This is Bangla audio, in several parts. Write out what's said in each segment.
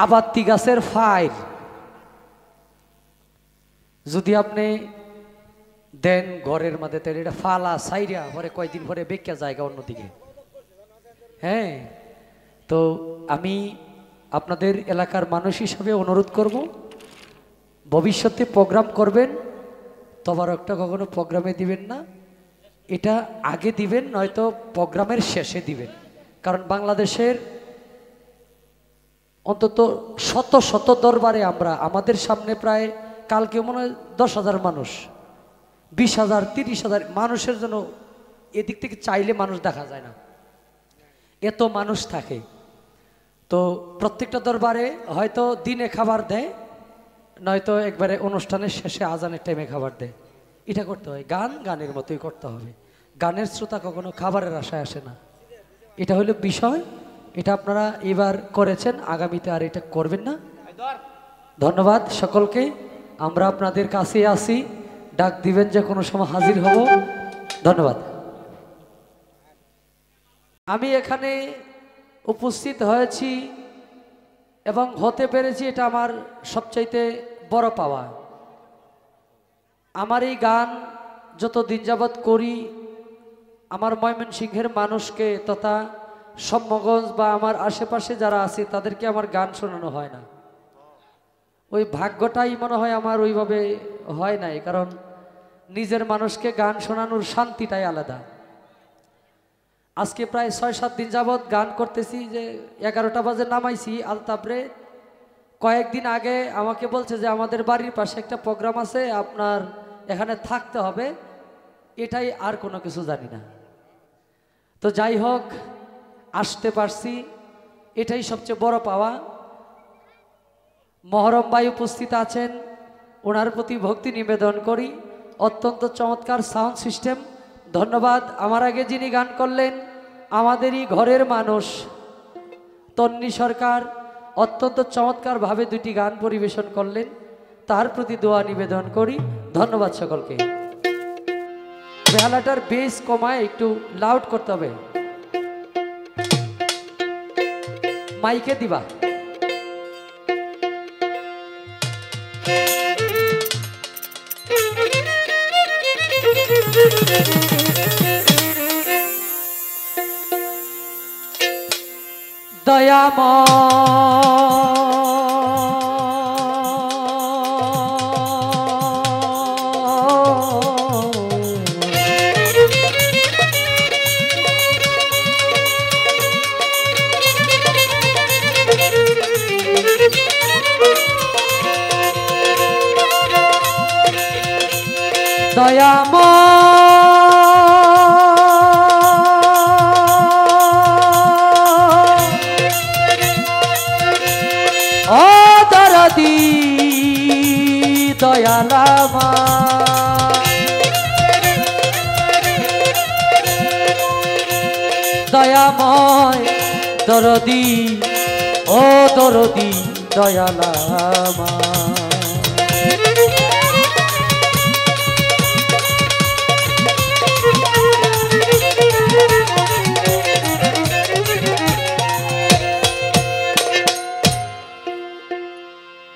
আবাত্তি গাছের ফাইল যদি আপনি দেন ঘরের মধ্যে তাহলে এটা ফালা সাইরা পরে কয়েকদিন পরে বেঁকে জায়গা অন্যদিকে। হ্যাঁ, তো আমি আপনাদের এলাকার মানুষ হিসাবে অনুরোধ করব, ভবিষ্যতে প্রোগ্রাম করবেন তবারকটা কখনো প্রোগ্রামে দিবেন না, এটা আগে দিবেন, নয়তো প্রোগ্রামের শেষে দিবেন। কারণ বাংলাদেশের অন্তত শত শত দরবারে আমরা আমাদের সামনে প্রায় কালকে মনে হয় 10,000 মানুষ, 20,000, 30,000 মানুষের জন্য এদিক থেকে চাইলে মানুষ দেখা যায় না, এত মানুষ থাকে। তো প্রত্যেকটা দরবারে হয়তো দিনে খাবার দেয়, নয়তো একবারে অনুষ্ঠানের শেষে আজানের টাইমে খাবার দেয়। এটা করতে হয়, গান গানের মতোই করতে হবে। গানের শ্রোতা কখনো খাবারের আশায় আসে না, এটা হলো বিষয়। এটা আপনারা এবার করেছেন, আগামীতে আর এটা করবেন না। ধন্যবাদ সকলকে, আমরা আপনাদের কাছে আসি, ডাক দিবেন যে কোনো সময় হাজির হব। ধন্যবাদ। আমি এখানে উপস্থিত হয়েছি এবং হতে পেরেছি, এটা আমার সবচাইতে বড় পাওয়া। আমার এই গান যত দিন যাবৎ করি, আমার ময়মনসিংহের মানুষকে তথা সম্মগঞ্জ বা আমার আশেপাশে যারা আছে তাদেরকে আমার গান শোনানো হয় না। ওই ভাগ্যটাই মনে হয় আমার ওইভাবে হয় নাই, কারণ নিজের মানুষকে গান শোনানোর শান্তিটাই আলাদা। আজকে প্রায় 6-7 দিন যাবৎ গান করতেছি, যে 11টা বাজে নামাইছি আলতাবরে। কয়েকদিন আগে আমাকে বলছে যে আমাদের বাড়ির পাশে একটা প্রোগ্রাম আছে, আপনার এখানে থাকতে হবে, এটাই, আর কোনো কিছু জানি না। তো যাই হোক, আসতে পারছি, এটাই সবচেয়ে বড় পাওয়া। মহরম ভাই উপস্থিত আছেন, ওনার প্রতি ভক্তি নিবেদন করি। অত্যন্ত চমৎকার সাউন্ড সিস্টেম, ধন্যবাদ। আমার আগে যিনি গান করলেন আমাদেরই ঘরের মানুষ তন্নি সরকার, অত্যন্ত চমৎকারভাবে 2টি গান পরিবেশন করলেন, তার প্রতি দোয়া নিবেদন করি। ধন্যবাদ সকলকে। বেহালাটার বেস কমায় একটু লাউড করতে হবে, মাইকে দিবা। দয়াময় ও দরদি দয়ালামা, দয়াময় দরদি, ও দরদি দয়ালামা।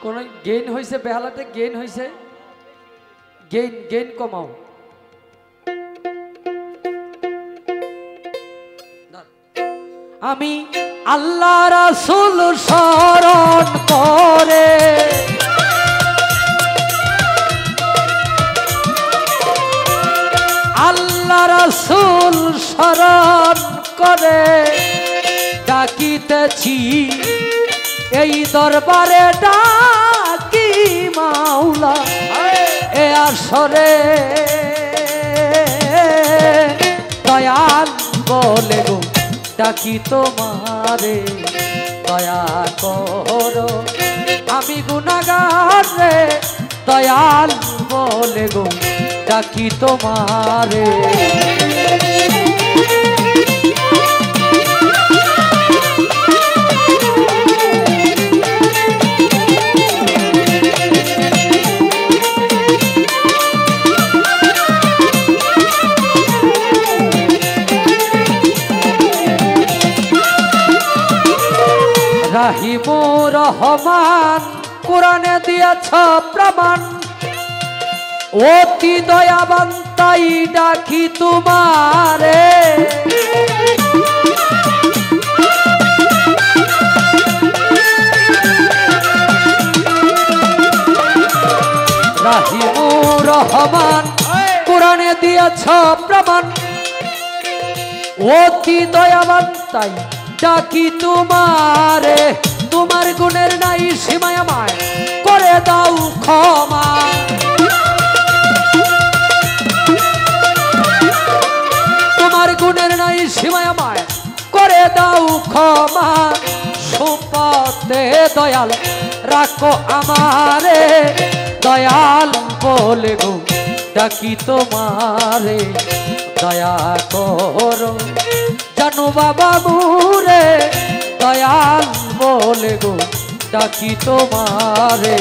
কোন গেইন হয়েছে? বেহালাতে গেইন হয়েছে, গেইন কমাও। আমি আল্লাহ রাসূল স্মরণ করে, আল্লাহ রাসূল স্মরণ করে ডাকিতেছি এই দরবারে, ডাকি মাওলা এ আসরে। দয়াল বলে গো ডাকি তোমারে, দয়া করো আমি গুনাহগার রে। দয়াল বলে গো ডাকি তোমারে। রাহিমুর রহমান কোরআনে দিয়েছ প্রমাণ অতি দয়াবান তাই ডাকি তোমারে রাহিমুর রহমান কোরআনে দিয়েছ প্রমাণ অতি দয়াবান তাই ডাকি তোমারে তোমার গুণের নাই সীমায় আমায় করে দাও ক্ষমা তোমার গুণের নাই সীমায় আমায় করে দাও ক্ষমা সুপথে দয়াল রাখো আমারে দয়াল বলে গো ডাকি তোমারে দয়া করো জানো বাবা মুরে দয়াল বলে গো ডাকি তোমারে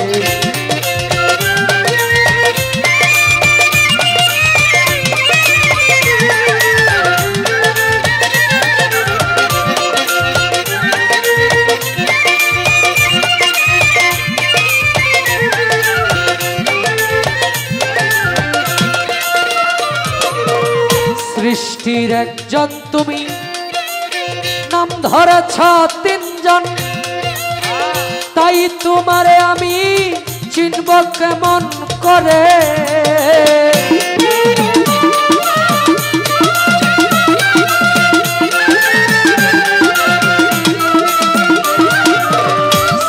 সৃষ্টির একজন তুমি নাম ধরেছ তিনজন তাই তোমারে আমি চিনব কেমন করে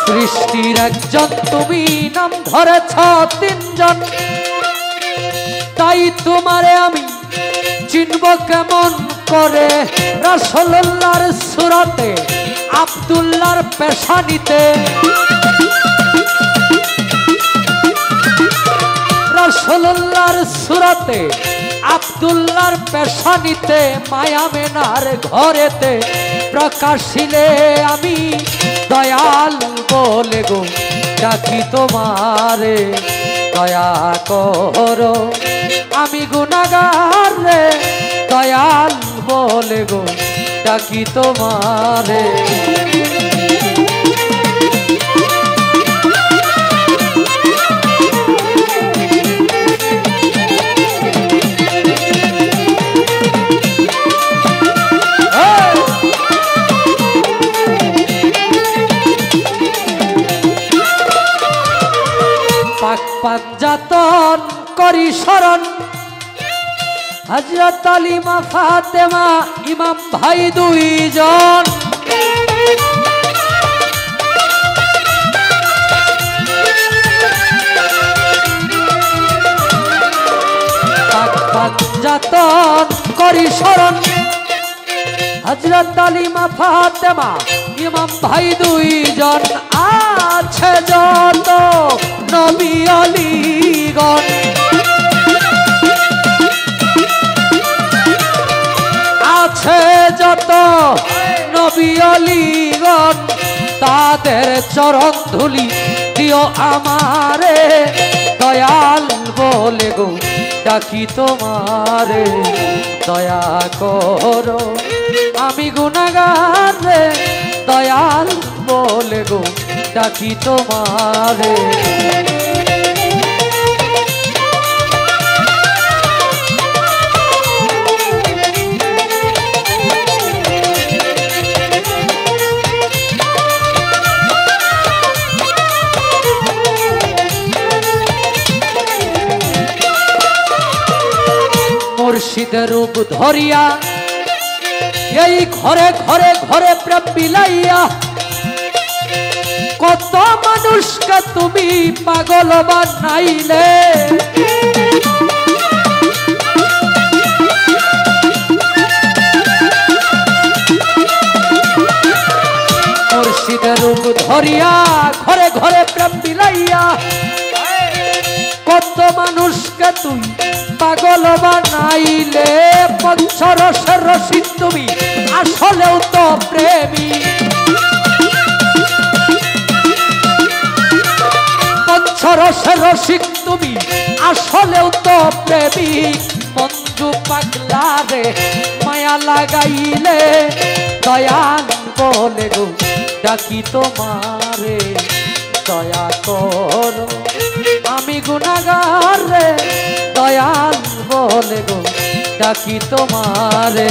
সৃষ্টির একজন তুমি নাম ধরেছ তিনজন তাই তোমারে আমি চিনব কেমন করে রাসূলুল্লাহর সুরতে আব্দুল্লাহর পেশানিতে রাসূলুল্লাহর সুরতে আব্দুল্লাহর পেশানিতে মায়া মেনার ঘরেতে প্রকাশিলে আমি দয়াল বলে গো ডাকি তোমারে দয়া করো আমি গুনাহগার রে দয়াল বলে গো ডাকি তোমারে পাক পাঞ্জাতন করি শরণ হযরত আলী মা ফাতেমা ইমাম ভাই দুইজন পাক পাঞ্জাতন করি শরণ হযরত আলী মা ফাতেমা ইমাম ভাই দুইজন আছে যত নবী আলীগণ আছে যত নবী আলীগণ তাদের চরণ ধুলি দিও আমারে দয়াল বলে গো ডাকি তোমারে দয়া করো আমি গুনাহগার রে দয়াল বলে গো ডাকি তোমারে মুর্শিদের রূপ ধরিয়া এই ঘরে ঘরে ঘরে প্রেম বিলাইয়া কত মানুষকে তুমি পাগল বানাইলে মুর্শিদের রূপ ধরিয়া ঘরে ঘরে প্রেম বিলাইয়া কত মানুষকে তুমি পাগল বানাইলে পঞ্চরসের রসিক তুমি আসলেও তো প্রেমী পঞ্চরসের রসিক তুমি আসলেও তো প্রেমিক মঞ্জু পাগলা রে মায়া লাগাইলে দয়াল বলে গো ডাকি তোমারে দয়া করো, আমি গুনাহগার রে দয়াল বলে গো ডাকি তোমারে।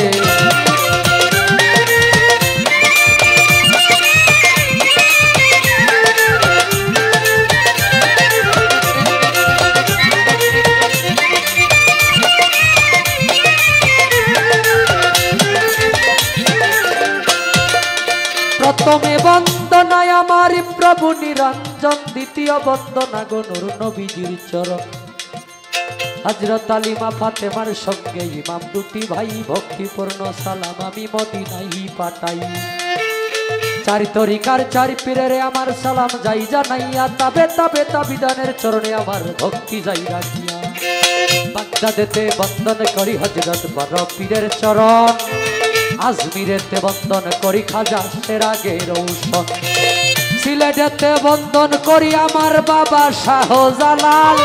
প্রথমে বন্দনায় আমার প্রভু নিরঞ্জন, দ্বিতীয় বন্দনা গো নূর নবীজির চরণ। হযরত আলিমা ফাতেমার সঙ্গে ইমাম দুটি ভাই, ভক্তিপূর্ণ সালাম আমি মদিনায় পাঠাই। চার তরিকার চার পীরের আমার সালাম যাই জানাইয়া, তাবে তাবে তাবিদানের চরণে আমার ভক্তি যাই রাখিয়া। বাগদাদেতে বন্দন করি হযরত বড় পীরের চরণ, আজমিরেতে বন্দন করি খাজা সেরাগে রৌশন, সিলেটেতে বন্দন করি আমার বাবা শাহজালাল,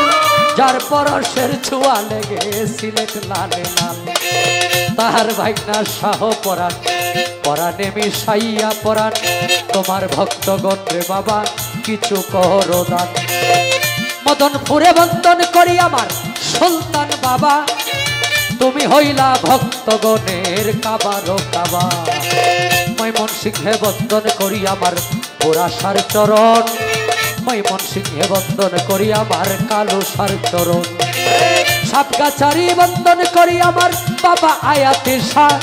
যার পরশের ছোঁয়া লেগে সিলেট লালে লাল। তাহার ভাইনা শাহ পরাণ, পরাণে মিশাইয়া পরাণ, তোমার ভক্তগণ রে বাবা কিছু করো দান। মদনপুরে বন্দন করি আমার সুলতান বাবা, তুমি হইলা ভক্তগণের কাবারো কাবা। ময়মনসিংহে বন্দন করি আমার পোড়াশার চরণ, ময়মনসিংহে বন্দন করি আমার কালুসার চরণ। সাপগাছারি বন্দন করি আমার বাবা আয়াতে শাহ,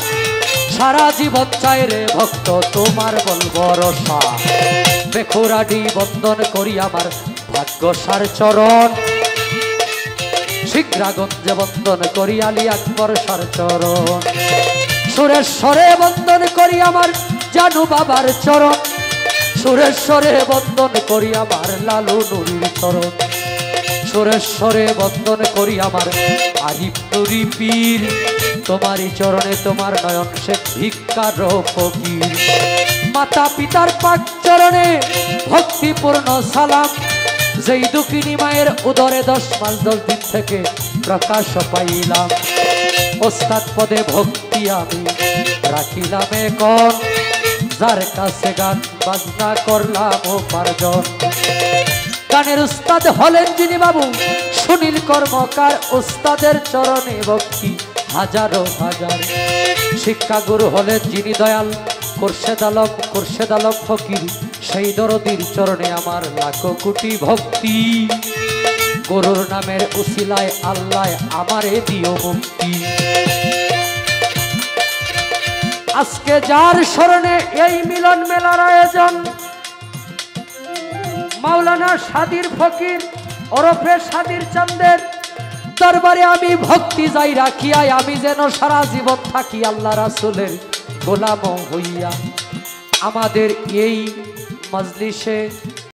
সারা জীবন চাই রে ভক্ত তোমার বলব রসা। বেখুরাডি বন্দন করি আমার ভাগ্যসার চরণ, শিগ্রাগঞ্জে বন্দন করি আলী আকবর সার চরণ। সুরেশ্বরে বন্দন করি আমার জানু বাবার চরণ, সুরেশ্বরে বন্দন করি আমার লালু নুরির চরণ। সুরেশ্বরে বন্দন করি আমার আরিফ নুরি পীর, তোমারই চরণে তোমার নয়ন শেখ ভিক্ষার ফকির। মাতা পিতার পাক চরণে ভক্তিপূর্ণ সালাম, যেই দুঃখিনী মায়ের উদরে 10 মাস 10 দিন থেকে প্রকাশ পাইলাম। ওস্তাদ পদে ভক্তি আমি রাখিলাম এখন, যার কাছে গান বাজনা করলাম উপার্জন। গানের উস্তাদ হলেন যিনি বাবু সুনীল কর্মকার, উস্তাদের চরণে ভক্তি হাজারো হাজার। শিক্ষাগুরু হলেন যিনি দয়াল খোরশেদ আলম ফকির, সেই দরদির চরণে আমার লাখো কোটি ভক্তি। গুরুর নামের উসিলায় আল্লাহ আমারে দিও মুক্তি। আজকে যার স্মরণে এই মিলন মেলার আয়োজন, মাওলানা সাদির ফকির ওরফে সাদির চাঁদের দরবারে আমি ভক্তি যাই রাখিয়াই, আমি যেন সারা জীবন থাকি আল্লাহ রাসূলের গোলাম হইয়া। আমাদের এই মজলিসে